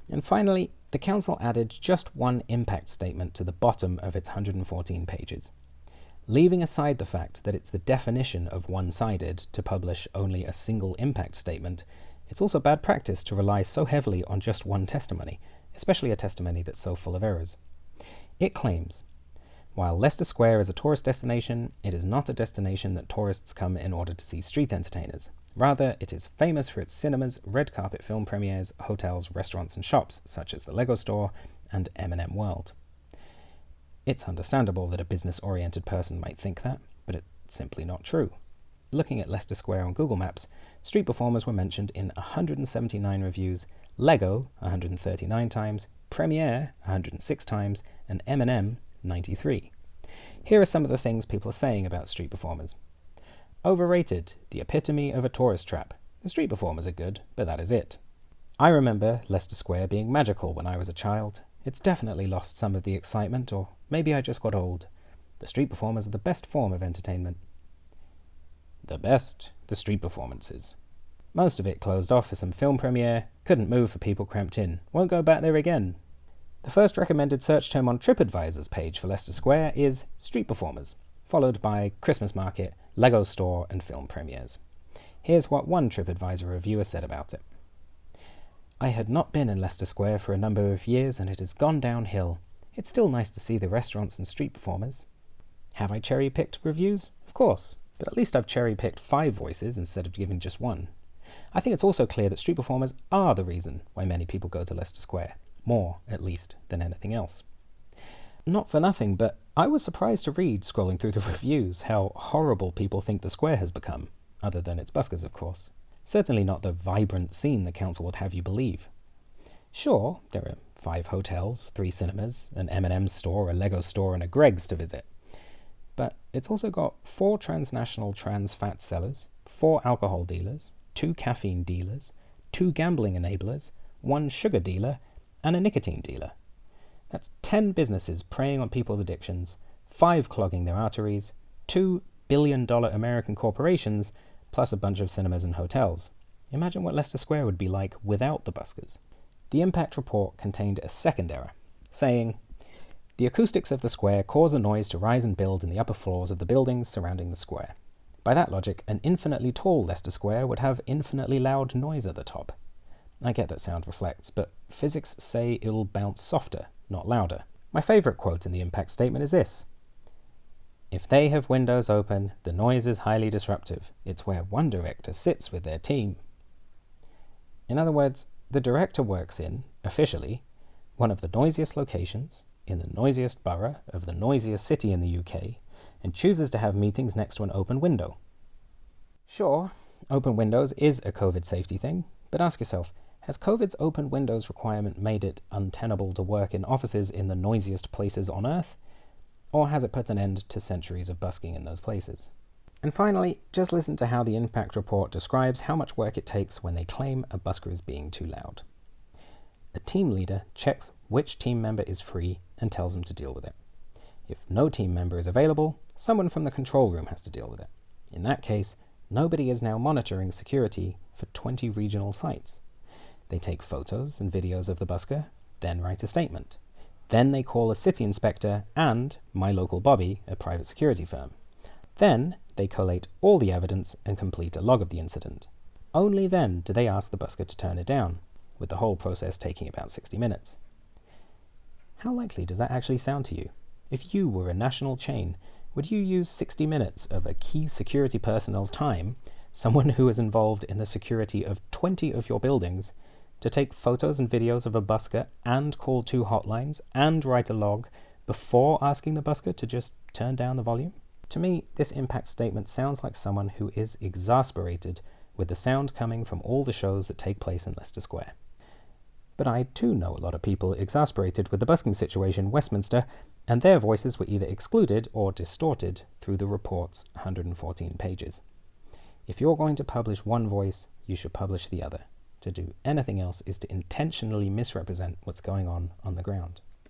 And finally, the Council added just one impact statement to the bottom of its 114 pages. Leaving aside the fact that it's the definition of one-sided to publish only a single impact statement, it's also bad practice to rely so heavily on just one testimony, especially a testimony that's so full of errors. It claims, while Leicester Square is a tourist destination, it is not a destination that tourists come in order to see street entertainers. Rather, it is famous for its cinemas, red carpet film premieres, hotels, restaurants and shops, such as the Lego Store and M&M World. It's understandable that a business-oriented person might think that, but it's simply not true. Looking at Leicester Square on Google Maps, street performers were mentioned in 179 reviews, Lego 139 times, Premiere 106 times, and M&M 93. Here are some of the things people are saying about street performers. Overrated, the epitome of a tourist trap. The street performers are good, but that is it. I remember Leicester Square being magical when I was a child. It's definitely lost some of the excitement, or maybe I just got old. The street performers are the best form of entertainment. The best, the street performances. Most of it closed off for some film premiere, couldn't move for people cramped in, won't go back there again. The first recommended search term on TripAdvisor's page for Leicester Square is street performers, followed by Christmas market, Lego store and film premieres. Here's what one TripAdvisor reviewer said about it. I had not been in Leicester Square for a number of years and it has gone downhill. It's still nice to see the restaurants and street performers. Have I cherry-picked reviews? Of course, but at least I've cherry-picked 5 voices instead of giving just one. I think it's also clear that street performers are the reason why many people go to Leicester Square. More, at least, than anything else. Not for nothing, but I was surprised to read, scrolling through the reviews, how horrible people think the square has become, other than its buskers, of course. Certainly not the vibrant scene the council would have you believe. Sure, there are 5 hotels, 3 cinemas, an M&M store, a Lego store, and a Greggs to visit. But it's also got 4 transnational trans fat sellers, 4 alcohol dealers, 2 caffeine dealers, 2 gambling enablers, 1 sugar dealer, and a nicotine dealer. That's 10 businesses preying on people's addictions, 5 clogging their arteries, 2 billion-dollar American corporations, plus a bunch of cinemas and hotels. Imagine what Leicester Square would be like without the buskers. The impact report contained a second error, saying, the acoustics of the square cause the noise to rise and build in the upper floors of the buildings surrounding the square. By that logic, an infinitely tall Leicester Square would have infinitely loud noise at the top. I get that sound reflects, but physics say it'll bounce softer, not louder. My favourite quote in the impact statement is this. If they have windows open, the noise is highly disruptive. It's where one director sits with their team. In other words, the director works in, officially, one of the noisiest locations, in the noisiest borough of the noisiest city in the UK, and chooses to have meetings next to an open window. Sure, open windows is a COVID safety thing, but ask yourself, has COVID's open windows requirement made it untenable to work in offices in the noisiest places on Earth? Or has it put an end to centuries of busking in those places? And finally, just listen to how the impact report describes how much work it takes when they claim a busker is being too loud. A team leader checks which team member is free and tells them to deal with it. If no team member is available, someone from the control room has to deal with it. In that case, nobody is now monitoring security for 20 regional sites. They take photos and videos of the busker, then write a statement. Then they call a city inspector and My Local Bobby, a private security firm. Then they collate all the evidence and complete a log of the incident. Only then do they ask the busker to turn it down, with the whole process taking about 60 minutes. How likely does that actually sound to you? If you were a national chain, would you use 60 minutes of a key security personnel's time, someone who is involved in the security of 20 of your buildings, to take photos and videos of a busker and call 2 hotlines and write a log before asking the busker to just turn down the volume? To me, this impact statement sounds like someone who is exasperated with the sound coming from all the shows that take place in Leicester Square. But I too know a lot of people exasperated with the busking situation in Westminster, and their voices were either excluded or distorted through the report's 114 pages. If you're going to publish one voice, you should publish the other. To do anything else is to intentionally misrepresent what's going on the ground.